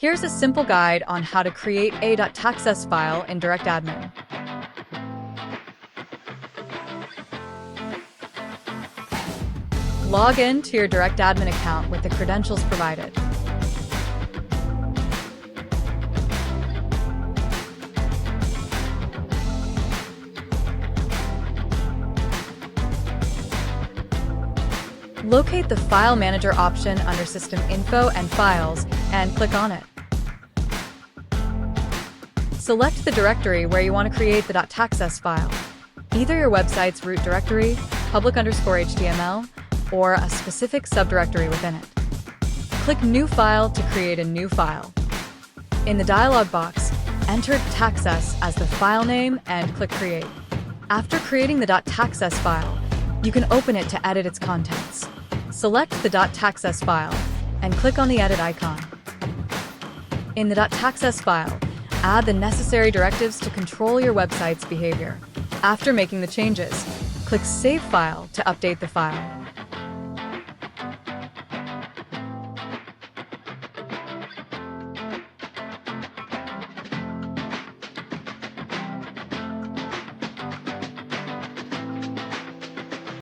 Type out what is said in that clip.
Here's a simple guide on how to create a htaccess file in DirectAdmin. Log in to your DirectAdmin account with the credentials provided. Locate the File Manager option under System Info and Files and click on it. Select the directory where you want to create the htaccess file, either your website's root directory, public_HTML, or a specific subdirectory within it. Click New File to create a new file. In the dialog box, enter htaccess as the file name and click Create. After creating the htaccess file, you can open it to edit its contents. Select the htaccess file and click on the Edit icon. In the htaccess file, add the necessary directives to control your website's behavior. After making the changes, click Save File to update the file.